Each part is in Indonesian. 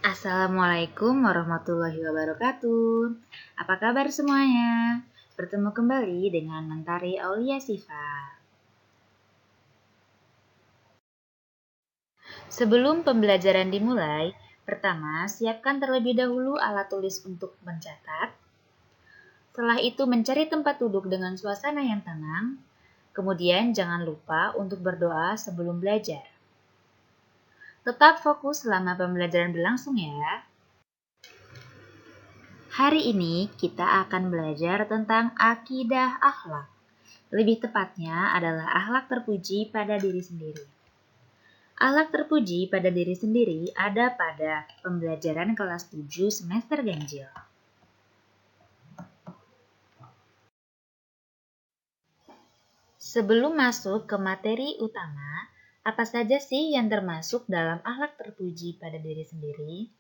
Assalamualaikum warahmatullahi wabarakatuh. Apa kabar semuanya? Bertemu kembali dengan Mentari Aulia Sifa. Sebelum pembelajaran dimulai, pertama siapkan terlebih dahulu alat tulis untuk mencatat. Setelah itu mencari tempat duduk dengan suasana yang tenang. Kemudian jangan lupa untuk berdoa sebelum belajar. Tetap fokus selama pembelajaran berlangsung ya. Hari ini kita akan belajar tentang akidah akhlak. Lebih tepatnya adalah akhlak terpuji pada diri sendiri. Akhlak terpuji pada diri sendiri ada pada pembelajaran kelas 7 semester ganjil. Sebelum masuk ke materi utama, apa saja sih yang termasuk dalam akhlak terpuji pada diri sendiri?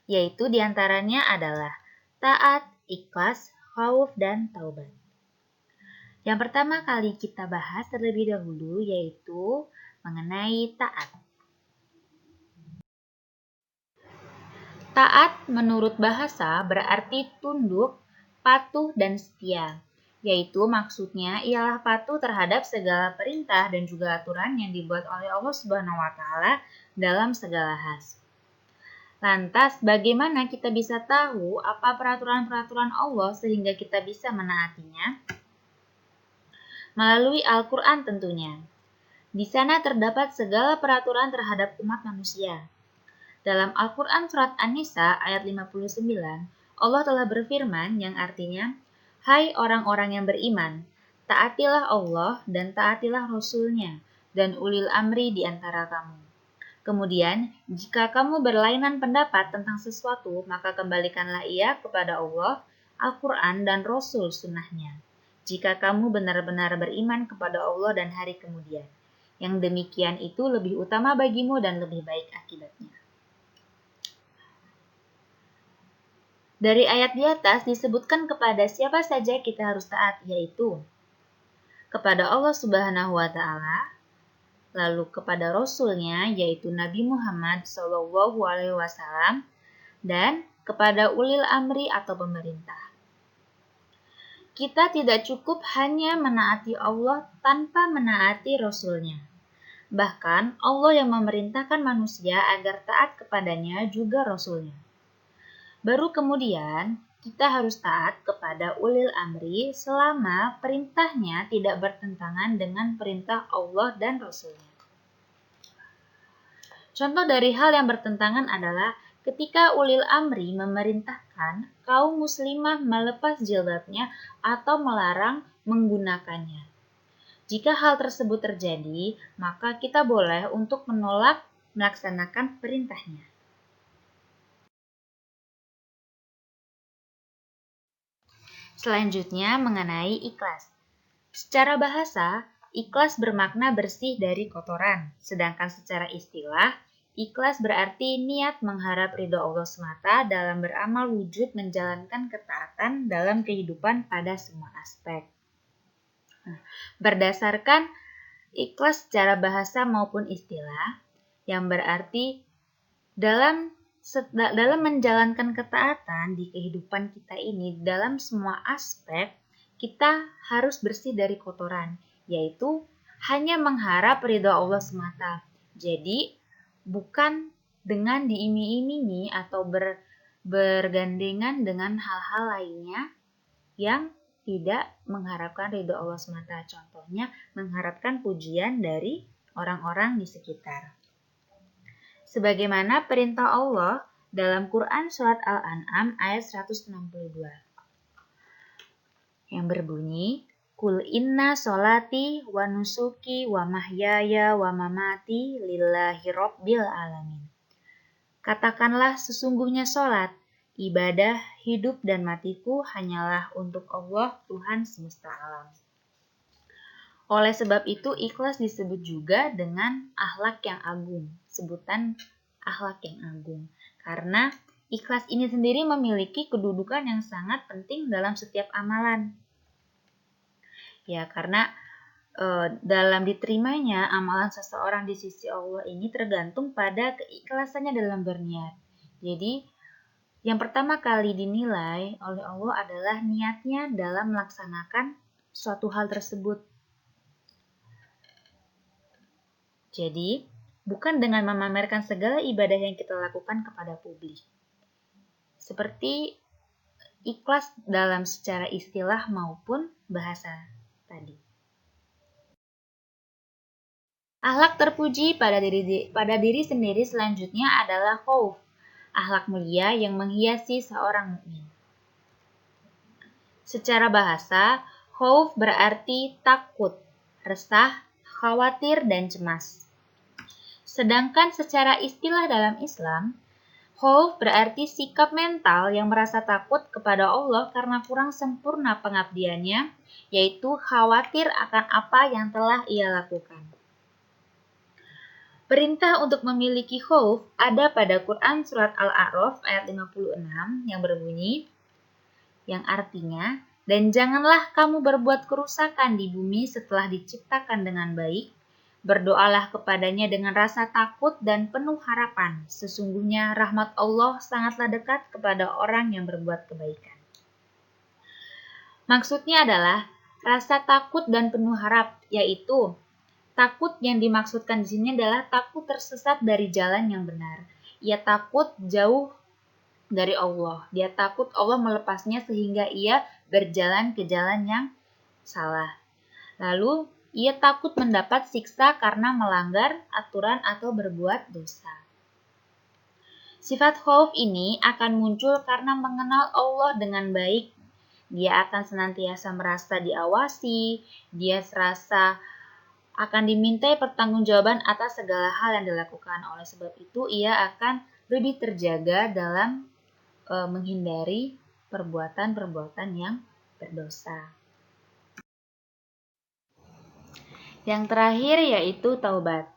Yaitu diantaranya adalah taat, ikhlas, khauf, dan taubat. Yang pertama kali kita bahas terlebih dahulu yaitu mengenai taat. Taat menurut bahasa berarti tunduk, patuh, dan setia. Yaitu maksudnya ialah patuh terhadap segala perintah dan juga aturan yang dibuat oleh Allah Subhanahu wa taala dalam segala hal. Lantas, bagaimana kita bisa tahu apa peraturan-peraturan Allah sehingga kita bisa menaatinya? Melalui Al-Quran tentunya. Di sana terdapat segala peraturan terhadap umat manusia. Dalam Al-Quran Surat An-Nisa ayat 59, Allah telah berfirman yang artinya, "Hai orang-orang yang beriman, taatilah Allah dan taatilah Rasul-Nya dan ulil amri di antara kamu. Kemudian, jika kamu berlainan pendapat tentang sesuatu, maka kembalikanlah ia kepada Allah, Al-Quran dan Rasul sunnahnya. Jika kamu benar-benar beriman kepada Allah dan hari kemudian. Yang demikian itu lebih utama bagimu dan lebih baik akibatnya." Dari ayat di atas disebutkan kepada siapa saja kita harus taat, yaitu kepada Allah Subhanahu wa taala, lalu kepada Rasul-Nya yaitu Nabi Muhammad SAW, dan kepada ulil amri atau pemerintah. Kita tidak cukup hanya menaati Allah tanpa menaati Rasul-Nya. Bahkan Allah yang memerintahkan manusia agar taat kepadanya juga Rasul-Nya. Baru kemudian kita harus taat kepada ulil amri selama perintahnya tidak bertentangan dengan perintah Allah dan Rasul-Nya. Contoh dari hal yang bertentangan adalah ketika ulil amri memerintahkan kaum muslimah melepas jilbabnya atau melarang menggunakannya. Jika hal tersebut terjadi, maka kita boleh untuk menolak melaksanakan perintahnya. Selanjutnya mengenai ikhlas. Secara bahasa, ikhlas bermakna bersih dari kotoran, sedangkan secara istilah, ikhlas berarti niat mengharap ridho Allah semata dalam beramal wujud menjalankan ketaatan dalam kehidupan pada semua aspek. Berdasarkan ikhlas secara bahasa maupun istilah, yang berarti dalam menjalankan ketaatan di kehidupan kita ini, dalam semua aspek, kita harus bersih dari kotoran, yaitu hanya mengharap ridho Allah semata. Jadi, bukan dengan diiming-imingi atau bergandengan dengan hal-hal lainnya yang tidak mengharapkan ridho Allah semata. Contohnya, mengharapkan pujian dari orang-orang di sekitar. Sebagaimana perintah Allah dalam Quran Surat Al-An'am ayat 162 yang berbunyi, "Kul inna sholati wa nusuki wa mahyaya wa mamati lillahi rabbil alamin." Katakanlah sesungguhnya sholat, ibadah, hidup dan matiku hanyalah untuk Allah Tuhan semesta alam. Oleh sebab itu, ikhlas disebut juga dengan akhlak yang agung, sebutan akhlak yang agung. Karena ikhlas ini sendiri memiliki kedudukan yang sangat penting dalam setiap amalan. Ya, karena dalam diterimanya amalan seseorang di sisi Allah ini tergantung pada keikhlasannya dalam berniat. Jadi, yang pertama kali dinilai oleh Allah adalah niatnya dalam melaksanakan suatu hal tersebut. Jadi, bukan dengan memamerkan segala ibadah yang kita lakukan kepada publik. Seperti ikhlas dalam secara istilah maupun bahasa tadi. Akhlak terpuji pada diri sendiri selanjutnya adalah khauf, akhlak mulia yang menghiasi seorang mukmin. Secara bahasa, khauf berarti takut, resah, khawatir, dan cemas. Sedangkan secara istilah dalam Islam, khauf berarti sikap mental yang merasa takut kepada Allah karena kurang sempurna pengabdiannya, yaitu khawatir akan apa yang telah ia lakukan. Perintah untuk memiliki khauf ada pada Quran Surat Al-A'raf ayat 56 yang berbunyi, yang artinya, dan janganlah kamu berbuat kerusakan di bumi setelah diciptakan dengan baik, berdoalah kepadanya dengan rasa takut dan penuh harapan. Sesungguhnya rahmat Allah sangatlah dekat kepada orang yang berbuat kebaikan. Maksudnya adalah rasa takut dan penuh harap, yaitu takut yang dimaksudkan di sini adalah takut tersesat dari jalan yang benar. Ia takut jauh dari Allah. Dia takut Allah melepasnya sehingga ia berjalan ke jalan yang salah. Lalu, ia takut mendapat siksa karena melanggar aturan atau berbuat dosa. Sifat khauf ini akan muncul karena mengenal Allah dengan baik. Dia akan senantiasa merasa diawasi, dia serasa akan dimintai pertanggungjawaban atas segala hal yang dilakukan. Oleh sebab itu, ia akan lebih terjaga dalam menghindari perbuatan-perbuatan yang berdosa. Yang terakhir yaitu taubat.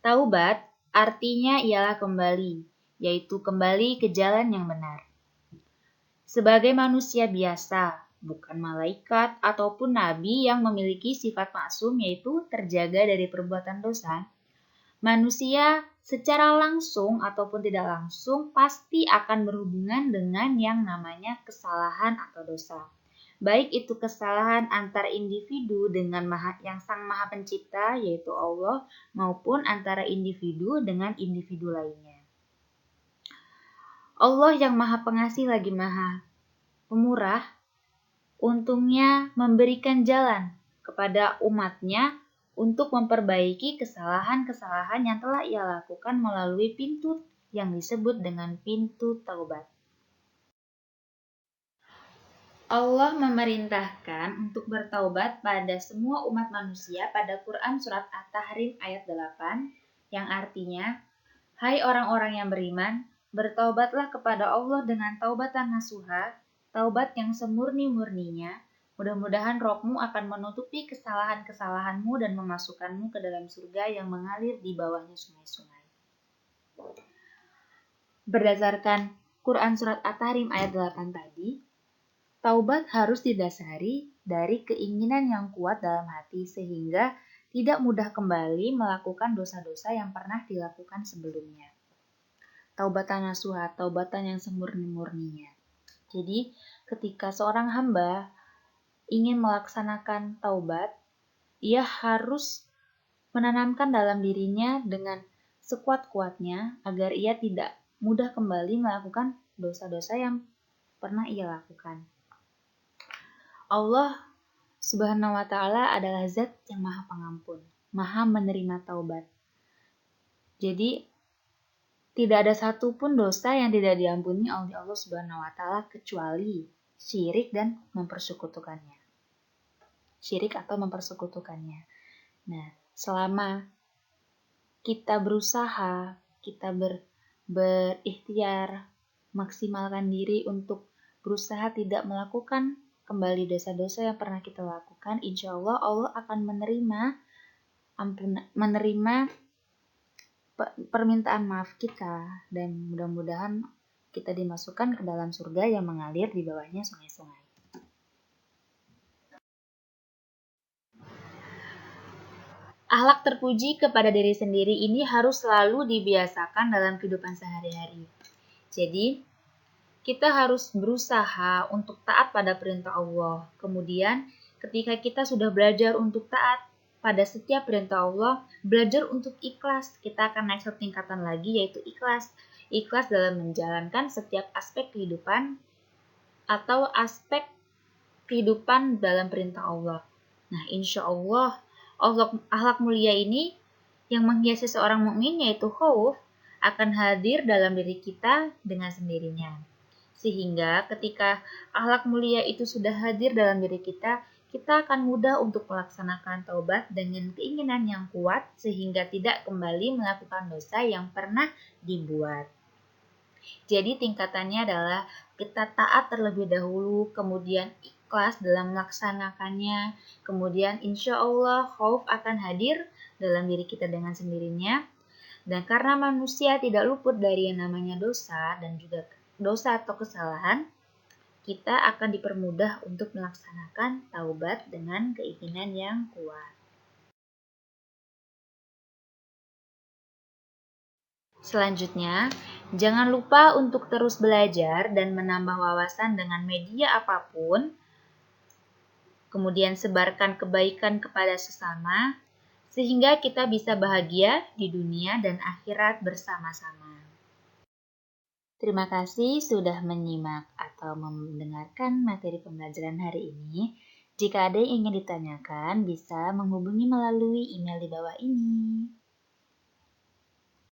Taubat artinya ialah kembali, yaitu kembali ke jalan yang benar. Sebagai manusia biasa, bukan malaikat ataupun nabi yang memiliki sifat maksum yaitu terjaga dari perbuatan dosa, manusia secara langsung ataupun tidak langsung pasti akan berhubungan dengan yang namanya kesalahan atau dosa. Baik itu kesalahan antar individu dengan yang Sang Maha Pencipta yaitu Allah maupun antara individu dengan individu lainnya. Allah yang Maha Pengasih lagi Maha Pemurah, untungnya memberikan jalan kepada umatnya untuk memperbaiki kesalahan-kesalahan yang telah ia lakukan melalui pintu yang disebut dengan pintu taubat. Allah memerintahkan untuk bertaubat pada semua umat manusia pada Quran Surat At-Tahrim ayat 8, yang artinya, hai orang-orang yang beriman, bertaubatlah kepada Allah dengan taubatan nasuha, taubat yang semurni-murninya. Mudah-mudahan rohmu akan menutupi kesalahan-kesalahanmu dan memasukkanmu ke dalam surga yang mengalir di bawahnya sungai-sungai. Berdasarkan Quran Surat At-Tahrim ayat 8 tadi, taubat harus didasari dari keinginan yang kuat dalam hati sehingga tidak mudah kembali melakukan dosa-dosa yang pernah dilakukan sebelumnya. Taubatan nasuha, taubatan yang semurni-murninya. Jadi, ketika seorang hamba ingin melaksanakan taubat, ia harus menanamkan dalam dirinya dengan sekuat-kuatnya agar ia tidak mudah kembali melakukan dosa-dosa yang pernah ia lakukan. Allah Subhanahu wa Ta'ala adalah Zat yang Maha Pengampun, Maha menerima taubat. Jadi, tidak ada satupun dosa yang tidak diampuni oleh Allah Subhanahu wa Ta'ala kecuali syirik dan mempersekutukannya. Syirik atau mempersekutukannya. Nah, selama kita berusaha, kita berikhtiar, maksimalkan diri untuk berusaha tidak melakukan kembali dosa-dosa yang pernah kita lakukan, insya Allah Allah akan menerima permintaan maaf kita dan mudah-mudahan kita dimasukkan ke dalam surga yang mengalir di bawahnya sungai-sungai. Akhlak terpuji kepada diri sendiri ini harus selalu dibiasakan dalam kehidupan sehari-hari. Jadi, kita harus berusaha untuk taat pada perintah Allah. Kemudian, ketika kita sudah belajar untuk taat pada setiap perintah Allah, belajar untuk ikhlas. Kita akan naik satu tingkatan lagi, yaitu ikhlas. Ikhlas dalam menjalankan setiap aspek kehidupan atau aspek kehidupan dalam perintah Allah. Nah, insya Allah, akhlak mulia ini yang menghiasi seorang mukmin yaitu khauf akan hadir dalam diri kita dengan sendirinya. Sehingga ketika akhlak mulia itu sudah hadir dalam diri kita, kita akan mudah untuk melaksanakan taubat dengan keinginan yang kuat sehingga tidak kembali melakukan dosa yang pernah dibuat. Jadi tingkatannya adalah kita taat terlebih dahulu, kemudian ikhlas dalam melaksanakannya, kemudian insya Allah khauf akan hadir dalam diri kita dengan sendirinya. Dan karena manusia tidak luput dari yang namanya dosa dan juga dosa atau kesalahan, kita akan dipermudah untuk melaksanakan taubat dengan keinginan yang kuat. Selanjutnya, jangan lupa untuk terus belajar dan menambah wawasan dengan media apapun. Kemudian sebarkan kebaikan kepada sesama, sehingga kita bisa bahagia di dunia dan akhirat bersama-sama. Terima kasih sudah menyimak atau mendengarkan materi pembelajaran hari ini. Jika ada yang ingin ditanyakan, bisa menghubungi melalui email di bawah ini.